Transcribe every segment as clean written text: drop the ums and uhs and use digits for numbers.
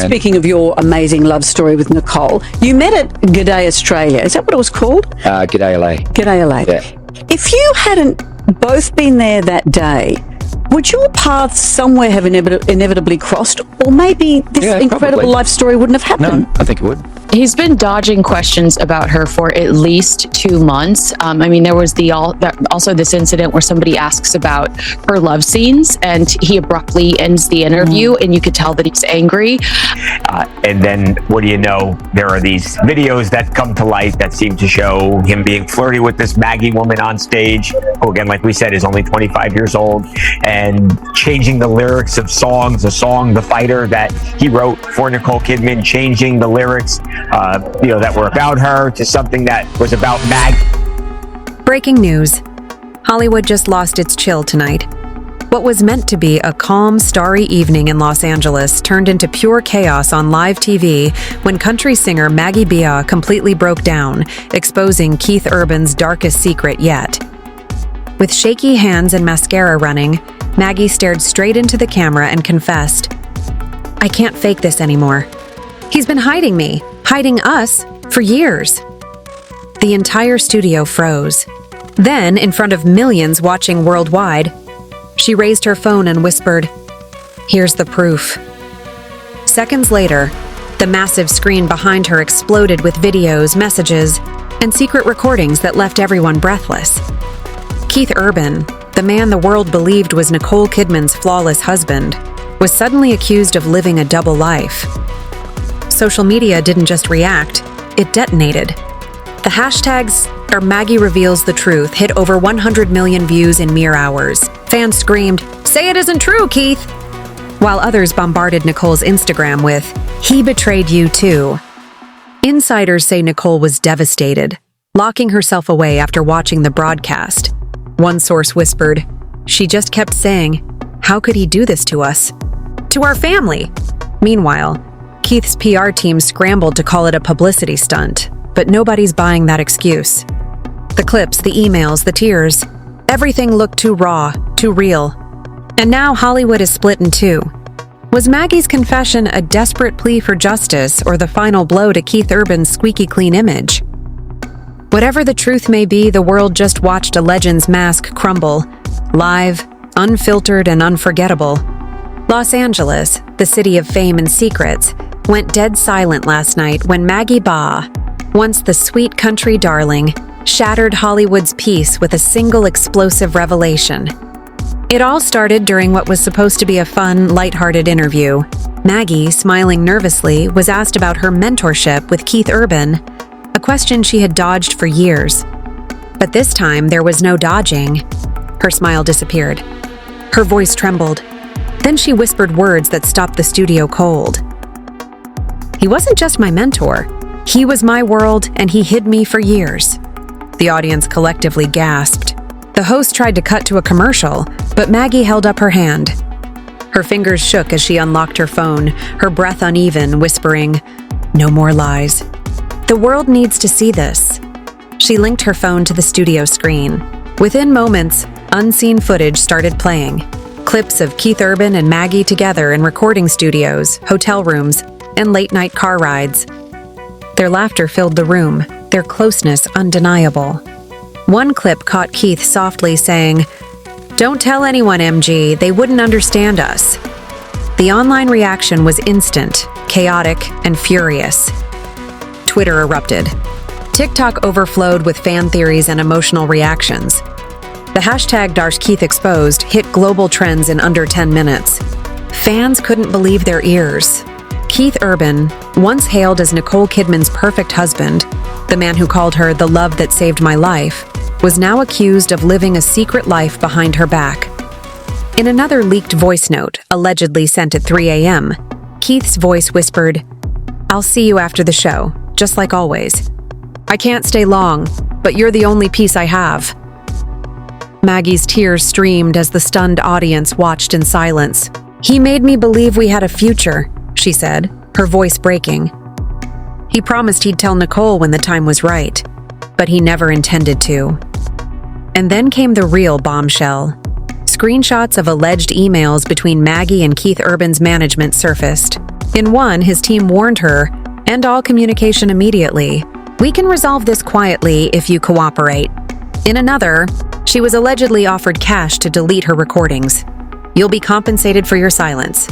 speaking of your amazing love story with Nicole, you met at G'day Australia. Is that what it was called? G'day LA. G'day LA. Yeah. If you hadn't both been there that day, would your paths somewhere have inevitably crossed? Or maybe this incredible probably. life story wouldn't have happened? No, I think it would. He's been dodging questions about her for at least 2 months. I mean, there was also this incident where somebody asks about her love scenes and he abruptly ends the interview and you could tell that he's angry. And then what do you know? There are these videos that come to light that seem to show him being flirty with this Maggie woman on stage, who again, like we said, is only 25 years old, and changing the lyrics of songs, a song, The Fighter, that he wrote for Nicole Kidman, changing the lyrics that were about her to something that was about Mag. Breaking news. Hollywood just lost its chill tonight. What was meant to be a calm, starry evening in Los Angeles turned into pure chaos on live TV when country singer Maggie Baugh completely broke down, exposing Keith Urban's darkest secret yet. With shaky hands and mascara running, Maggie stared straight into the camera and confessed, "I can't fake this anymore. He's been hiding me, hiding us, for years." The entire studio froze. Then, in front of millions watching worldwide, she raised her phone and whispered, "Here's the proof." Seconds later, the massive screen behind her exploded with videos, messages, and secret recordings that left everyone breathless. Keith Urban, the man the world believed was Nicole Kidman's flawless husband, was suddenly accused of living a double life. Social media didn't just react, it detonated. The hashtags Maggie reveals the truth hit over 100 million views in mere hours. Fans screamed, "Say it isn't true, Keith!" While others bombarded Nicole's Instagram with, "He betrayed you too." Insiders say Nicole was devastated, locking herself away after watching the broadcast. One source whispered, "She just kept saying, 'How could he do this to us?' To our family." Meanwhile, Keith's PR team scrambled to call it a publicity stunt, but nobody's buying that excuse. The clips, the emails, the tears, everything looked too raw, too real. And now Hollywood is split in two. Was Maggie's confession a desperate plea for justice or the final blow to Keith Urban's squeaky clean image? Whatever the truth may be, the world just watched a legend's mask crumble, live, unfiltered, and unforgettable. Los Angeles, the city of fame and secrets, went dead silent last night when Maggie Baugh, once the sweet country darling, shattered Hollywood's peace with a single explosive revelation. It all started during what was supposed to be a fun, lighthearted interview. Maggie, smiling nervously, was asked about her mentorship with Keith Urban, a question she had dodged for years. But this time, there was no dodging. Her smile disappeared. Her voice trembled. Then she whispered words that stopped the studio cold. "He wasn't just my mentor. He was my world, and he hid me for years." The audience collectively gasped. The host tried to cut to a commercial, but Maggie held up her hand. Her fingers shook as she unlocked her phone, her breath uneven, whispering, "No more lies. The world needs to see this." She linked her phone to the studio screen. Within moments, unseen footage started playing. Clips of Keith Urban and Maggie together in recording studios, hotel rooms, and late-night car rides. Their laughter filled the room, their closeness undeniable. One clip caught Keith softly saying, "Don't tell anyone, MG, they wouldn't understand us." The online reaction was instant, chaotic, and furious. Twitter erupted. TikTok overflowed with fan theories and emotional reactions. The hashtag #DarshKeithExposed hit global trends in under 10 minutes. Fans couldn't believe their ears. Keith Urban, once hailed as Nicole Kidman's perfect husband, the man who called her the love that saved my life, was now accused of living a secret life behind her back. In another leaked voice note, allegedly sent at 3 a.m., Keith's voice whispered, "I'll see you after the show, just like always. I can't stay long, but you're the only piece I have." Maggie's tears streamed as the stunned audience watched in silence. "He made me believe we had a future," she said, her voice breaking. "He promised he'd tell Nicole when the time was right, but he never intended to." And then came the real bombshell. Screenshots of alleged emails between Maggie and Keith Urban's management surfaced. In one, his team warned her, "End all communication immediately. We can resolve this quietly if you cooperate." In another, she was allegedly offered cash to delete her recordings. "You'll be compensated for your silence."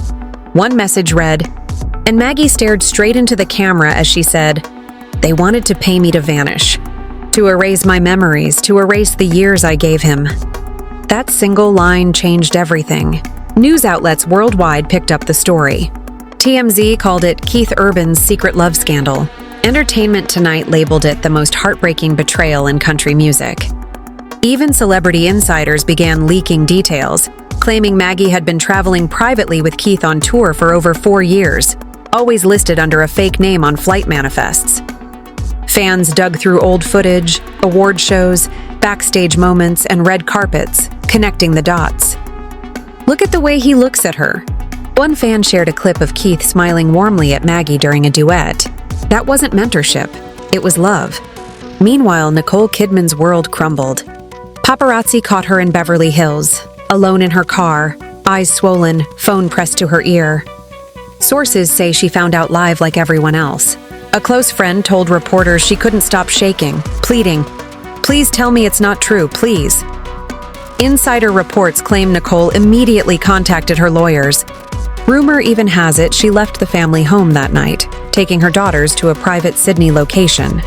One message read, and Maggie stared straight into the camera as she said, "They wanted to pay me to vanish, to erase my memories, to erase the years I gave him." That single line changed everything. News outlets worldwide picked up the story. TMZ called it Keith Urban's secret love scandal. Entertainment Tonight labeled it the most heartbreaking betrayal in country music. Even celebrity insiders began leaking details, claiming Maggie had been traveling privately with Keith on tour for over 4 years, always listed under a fake name on flight manifests. Fans dug through old footage, award shows, backstage moments, and red carpets, connecting the dots. "Look at the way he looks at her." One fan shared a clip of Keith smiling warmly at Maggie during a duet. That wasn't mentorship, it was love. Meanwhile, Nicole Kidman's world crumbled. Paparazzi caught her in Beverly Hills, alone in her car, eyes swollen, phone pressed to her ear. Sources say she found out live like everyone else. A close friend told reporters she couldn't stop shaking, pleading, "Please tell me it's not true, please." Insider reports claim Nicole immediately contacted her lawyers. Rumor even has it she left the family home that night, taking her daughters to a private Sydney location.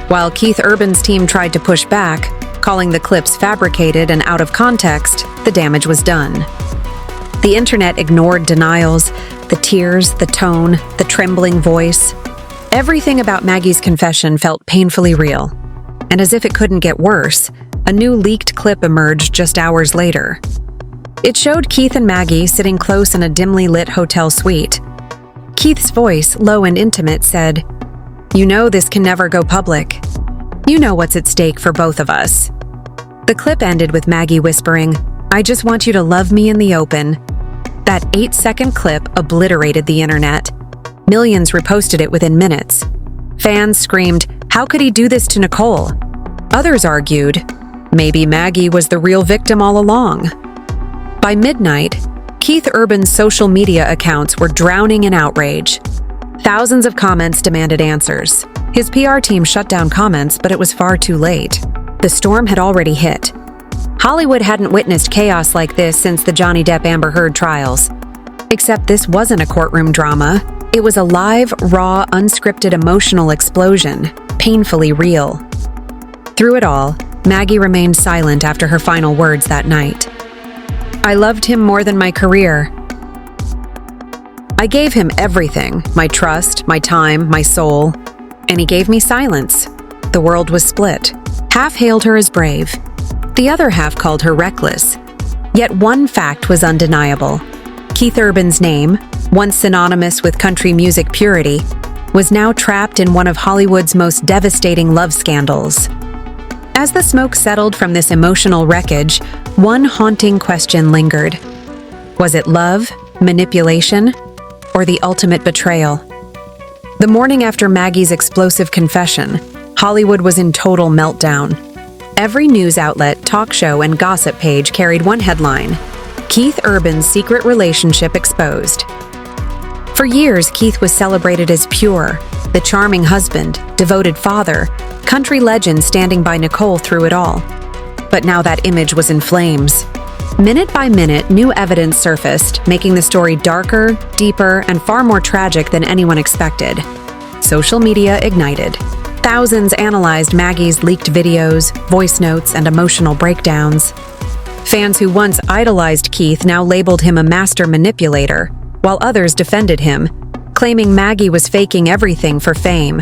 While Keith Urban's team tried to push back, calling the clips fabricated and out of context, the damage was done. The internet ignored denials, the tears, the tone, the trembling voice. Everything about Maggie's confession felt painfully real. And as if it couldn't get worse, a new leaked clip emerged just hours later. It showed Keith and Maggie sitting close in a dimly lit hotel suite. Keith's voice, low and intimate, said, "You know this can never go public. You know what's at stake for both of us." The clip ended with Maggie whispering, "I just want you to love me in the open." That 8-second clip obliterated the internet. Millions reposted it within minutes. Fans screamed, "How could he do this to Nicole?" Others argued, maybe Maggie was the real victim all along. By midnight, Keith Urban's social media accounts were drowning in outrage. Thousands of comments demanded answers. His PR team shut down comments, but it was far too late. The storm had already hit. Hollywood hadn't witnessed chaos like this since the Johnny Depp-Amber Heard trials. Except this wasn't a courtroom drama. It was a live, raw, unscripted emotional explosion, painfully real. Through it all, Maggie remained silent after her final words that night. "I loved him more than my career. I gave him everything, my trust, my time, my soul, and he gave me silence." The world was split. Half hailed her as brave. The other half called her reckless. Yet one fact was undeniable. Keith Urban's name, once synonymous with country music purity, was now trapped in one of Hollywood's most devastating love scandals. As the smoke settled from this emotional wreckage, one haunting question lingered. Was it love, manipulation, or the ultimate betrayal? The morning after Maggie's explosive confession, Hollywood was in total meltdown. Every news outlet, talk show, and gossip page carried one headline: Keith Urban's secret relationship exposed. For years, Keith was celebrated as pure, the charming husband, devoted father, country legend standing by Nicole through it all. But now that image was in flames. Minute by minute, new evidence surfaced, making the story darker, deeper, and far more tragic than anyone expected. Social media ignited. Thousands analyzed Maggie's leaked videos, voice notes, and emotional breakdowns. Fans who once idolized Keith now labeled him a master manipulator, while others defended him, claiming Maggie was faking everything for fame.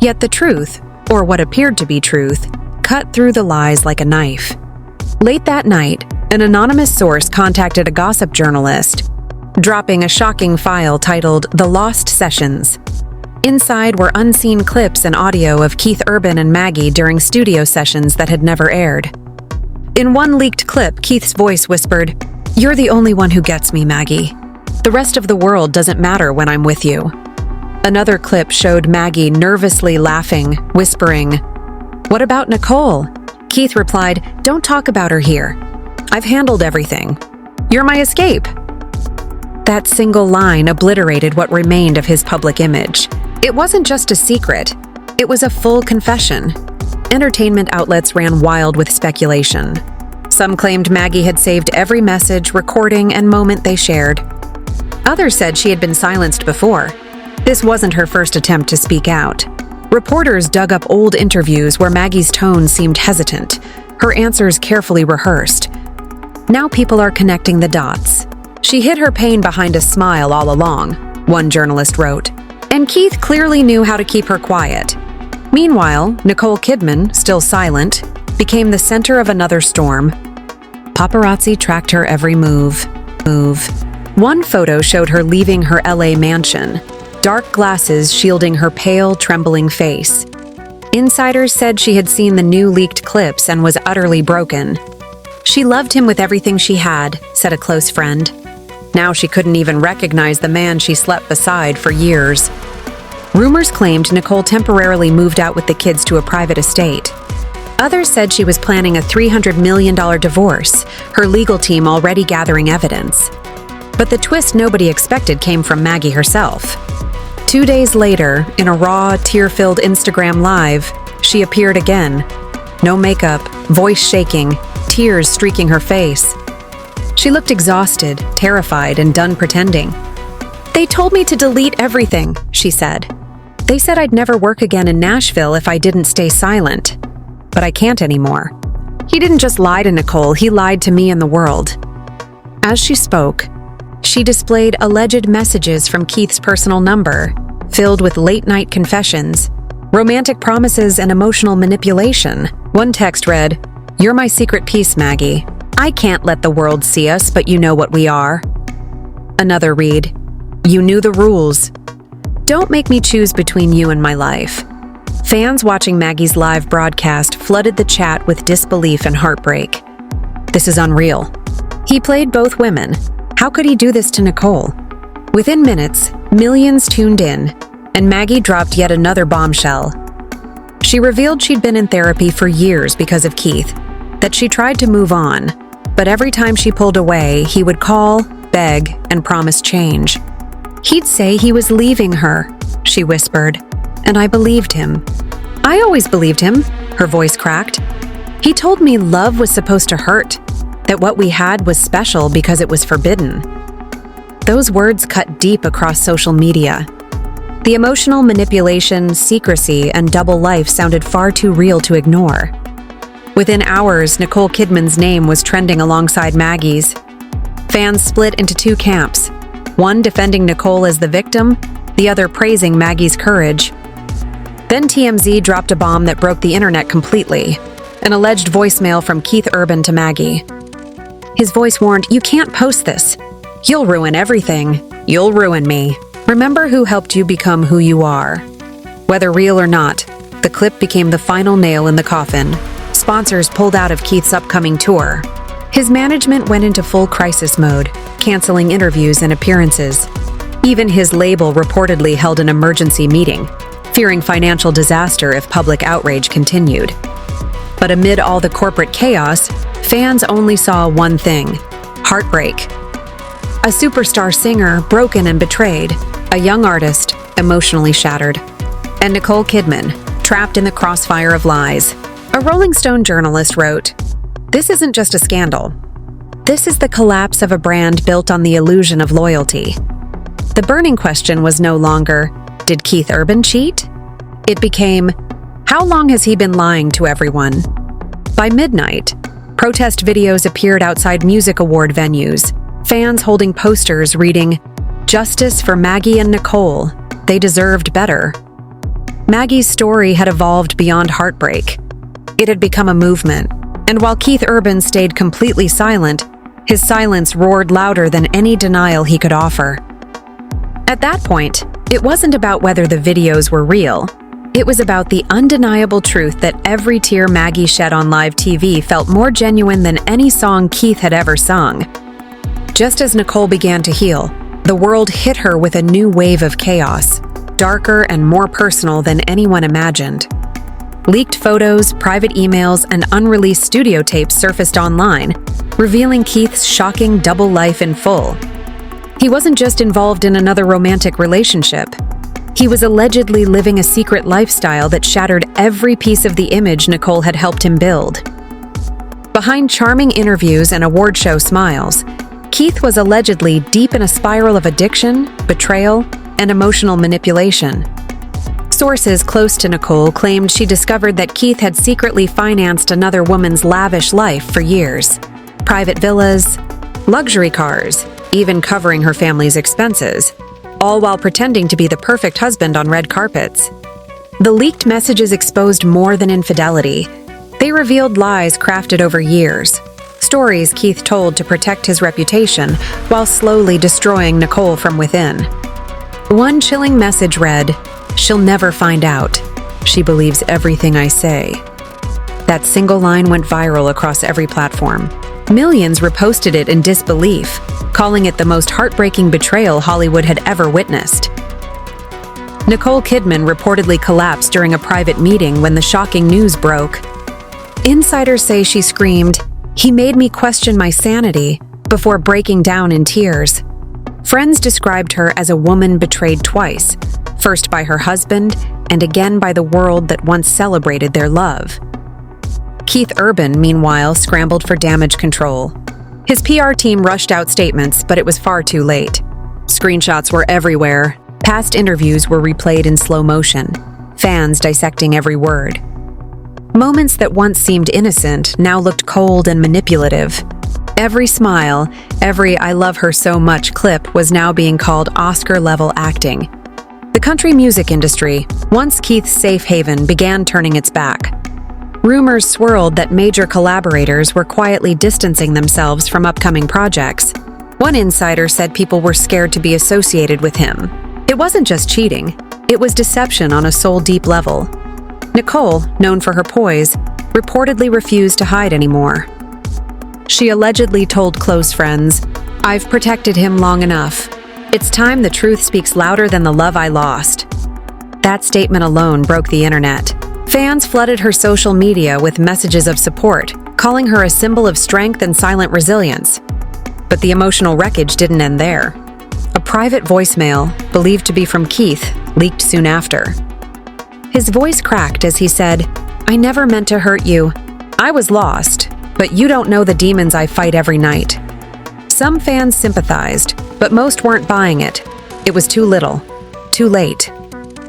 Yet the truth, or what appeared to be truth, cut through the lies like a knife. Late that night, an anonymous source contacted a gossip journalist, dropping a shocking file titled "The Lost Sessions." Inside were unseen clips and audio of Keith Urban and Maggie during studio sessions that had never aired. In one leaked clip, Keith's voice whispered, "You're the only one who gets me, Maggie. The rest of the world doesn't matter when I'm with you." Another clip showed Maggie nervously laughing, whispering, "What about Nicole?" Keith replied, "Don't talk about her here. I've handled everything. You're my escape." That single line obliterated what remained of his public image. It wasn't just a secret, it was a full confession. Entertainment outlets ran wild with speculation. Some claimed Maggie had saved every message, recording, and moment they shared. Others said she had been silenced before. This wasn't her first attempt to speak out. Reporters dug up old interviews where Maggie's tone seemed hesitant, her answers carefully rehearsed. Now people are connecting the dots. She hid her pain behind a smile all along, one journalist wrote, and Keith clearly knew how to keep her quiet. Meanwhile, Nicole Kidman, still silent, became the center of another storm. Paparazzi tracked her every move. One photo showed her leaving her LA mansion, dark glasses shielding her pale, trembling face. Insiders said she had seen the new leaked clips and was utterly broken. She loved him with everything she had, said a close friend. Now she couldn't even recognize the man she slept beside for years. Rumors claimed Nicole temporarily moved out with the kids to a private estate. Others said she was planning a $300 million divorce, her legal team already gathering evidence. But the twist nobody expected came from Maggie herself. 2 days later, in a raw, tear-filled Instagram Live, she appeared again. No makeup, voice shaking, tears streaking her face. She looked exhausted, terrified, and done pretending. "They told me to delete everything," she said. "They said I'd never work again in Nashville if I didn't stay silent. But I can't anymore." He didn't just lie to Nicole, he lied to me and the world. As she spoke, she displayed alleged messages from Keith's personal number, filled with late-night confessions, romantic promises, and emotional manipulation. One text read, "You're my secret piece, Maggie. I can't let the world see us, but you know what we are." Another read, "You knew the rules. Don't make me choose between you and my life." Fans watching Maggie's live broadcast flooded the chat with disbelief and heartbreak. "This is unreal. He played both women. How could he do this to Nicole?" Within minutes, millions tuned in, and Maggie dropped yet another bombshell. She revealed she'd been in therapy for years because of Keith, that she tried to move on, but every time she pulled away, he would call, beg, and promise change. "He'd say he was leaving her," she whispered, "and I believed him. I always believed him," her voice cracked. "He told me love was supposed to hurt, that what we had was special because it was forbidden." Those words cut deep across social media. The emotional manipulation, secrecy, and double life sounded far too real to ignore. Within hours, Nicole Kidman's name was trending alongside Maggie's. Fans split into two camps, one defending Nicole as the victim, the other praising Maggie's courage. Then TMZ dropped a bomb that broke the internet completely, an alleged voicemail from Keith Urban to Maggie. His voice warned, "You can't post this. You'll ruin everything. You'll ruin me. Remember who helped you become who you are." Whether real or not, the clip became the final nail in the coffin. Sponsors pulled out of Keith's upcoming tour. His management went into full crisis mode, canceling interviews and appearances. Even his label reportedly held an emergency meeting, fearing financial disaster if public outrage continued. But amid all the corporate chaos, fans only saw one thing: heartbreak. A superstar singer broken and betrayed, a young artist emotionally shattered, and Nicole Kidman trapped in the crossfire of lies. A Rolling Stone journalist wrote, "This isn't just a scandal. This is the collapse of a brand built on the illusion of loyalty." The burning question was no longer, did Keith Urban cheat? It became, how long has he been lying to everyone? By midnight, protest videos appeared outside music award venues, fans holding posters reading, "Justice for Maggie and Nicole. They deserved better." Maggie's story had evolved beyond heartbreak. It had become a movement, and while Keith Urban stayed completely silent, his silence roared louder than any denial he could offer. At that point, it wasn't about whether the videos were real. It was about the undeniable truth that every tear Maggie shed on live TV felt more genuine than any song Keith had ever sung. Just as Nicole began to heal, the world hit her with a new wave of chaos, darker and more personal than anyone imagined. Leaked photos, private emails, and unreleased studio tapes surfaced online, revealing Keith's shocking double life in full. He wasn't just involved in another romantic relationship. He was allegedly living a secret lifestyle that shattered every piece of the image Nicole had helped him build. Behind charming interviews and award show smiles, Keith was allegedly deep in a spiral of addiction, betrayal, and emotional manipulation. Sources close to Nicole claimed she discovered that Keith had secretly financed another woman's lavish life for years. Private villas, luxury cars, even covering her family's expenses, all while pretending to be the perfect husband on red carpets. The leaked messages exposed more than infidelity. They revealed lies crafted over years, stories Keith told to protect his reputation while slowly destroying Nicole from within. One chilling message read, "She'll never find out. She believes everything I say." That single line went viral across every platform. Millions reposted it in disbelief, calling it the most heartbreaking betrayal Hollywood had ever witnessed. Nicole Kidman reportedly collapsed during a private meeting when the shocking news broke. Insiders say she screamed, "He made me question my sanity," before breaking down in tears. Friends described her as a woman betrayed twice, first by her husband and again by the world that once celebrated their love. Keith Urban, meanwhile, scrambled for damage control. His PR team rushed out statements, but it was far too late. Screenshots were everywhere. Past interviews were replayed in slow motion, fans dissecting every word. Moments that once seemed innocent now looked cold and manipulative. Every smile, every "I love her so much" clip was now being called Oscar-level acting. The country music industry, once Keith's safe haven, began turning its back. Rumors swirled that major collaborators were quietly distancing themselves from upcoming projects. One insider said people were scared to be associated with him. It wasn't just cheating, it was deception on a soul-deep level. Nicole, known for her poise, reportedly refused to hide anymore. She allegedly told close friends, "I've protected him long enough. It's time the truth speaks louder than the love I lost." That statement alone broke the internet. Fans flooded her social media with messages of support, calling her a symbol of strength and silent resilience. But the emotional wreckage didn't end there. A private voicemail, believed to be from Keith, leaked soon after. His voice cracked as he said, "I never meant to hurt you. I was lost, but you don't know the demons I fight every night." Some fans sympathized, but most weren't buying it. It was too little, too late.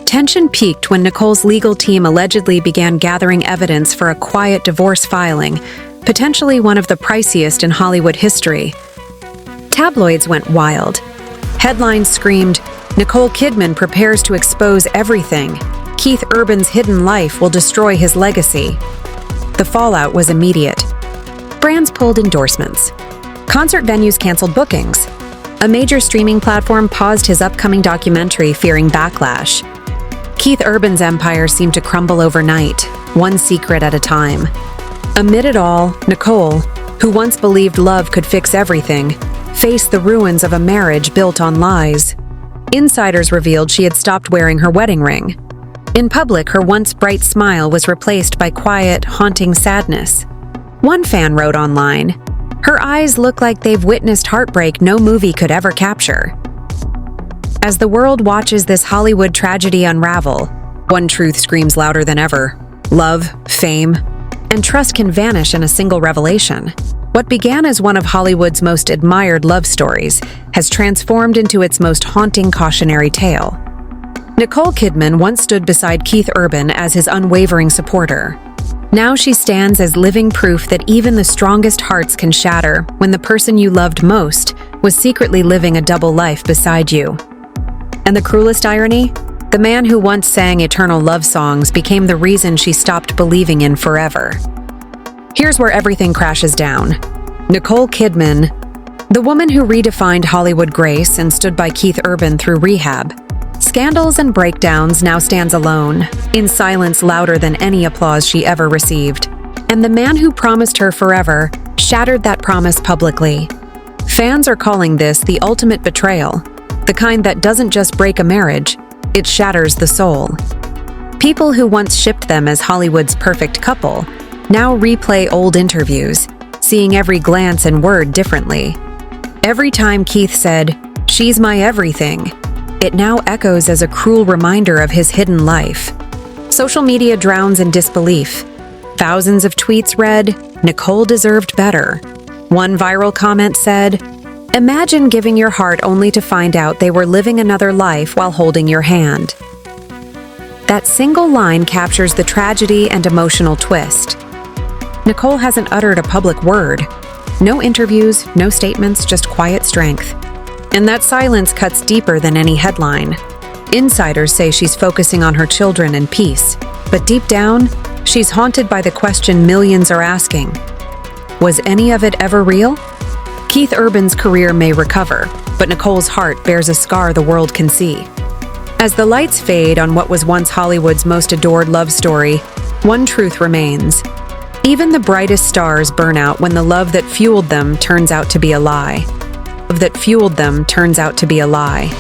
Tension peaked when Nicole's legal team allegedly began gathering evidence for a quiet divorce filing, potentially one of the priciest in Hollywood history. Tabloids went wild. Headlines screamed, "Nicole Kidman prepares to expose everything. Keith Urban's hidden life will destroy his legacy." The fallout was immediate. Brands pulled endorsements. Concert venues canceled bookings. A major streaming platform paused his upcoming documentary, fearing backlash. Keith Urban's empire seemed to crumble overnight, one secret at a time. Amid it all, Nicole, who once believed love could fix everything, faced the ruins of a marriage built on lies. Insiders revealed she had stopped wearing her wedding ring. In public, her once bright smile was replaced by quiet, haunting sadness. One fan wrote online, "Her eyes look like they've witnessed heartbreak no movie could ever capture." As the world watches this Hollywood tragedy unravel, one truth screams louder than ever: love, fame, and trust can vanish in a single revelation. What began as one of Hollywood's most admired love stories has transformed into its most haunting cautionary tale. Nicole Kidman once stood beside Keith Urban as his unwavering supporter. Now she stands as living proof that even the strongest hearts can shatter when the person you loved most was secretly living a double life beside you. And the cruelest irony? The man who once sang eternal love songs became the reason she stopped believing in forever. Here's where everything crashes down. Nicole Kidman, the woman who redefined Hollywood grace and stood by Keith Urban through rehab, scandals and breakdowns, now stands alone, in silence louder than any applause she ever received. And the man who promised her forever shattered that promise publicly. Fans are calling this the ultimate betrayal, the kind that doesn't just break a marriage, it shatters the soul. People who once shipped them as Hollywood's perfect couple now replay old interviews, seeing every glance and word differently. Every time Keith said, "She's my everything." It now echoes as a cruel reminder of his hidden life. Social media drowns in disbelief. Thousands of tweets read, "Nicole deserved better." One viral comment said, "Imagine giving your heart only to find out they were living another life while holding your hand." That single line captures the tragedy and emotional twist. Nicole hasn't uttered a public word. No interviews, no statements, just quiet strength. And that silence cuts deeper than any headline. Insiders say she's focusing on her children and peace, but deep down, she's haunted by the question millions are asking. Was any of it ever real? Keith Urban's career may recover, but Nicole's heart bears a scar the world can see. As the lights fade on what was once Hollywood's most adored love story, one truth remains. Even the brightest stars burn out when the love that fueled them turns out to be a lie. Love that fueled them turns out to be a lie.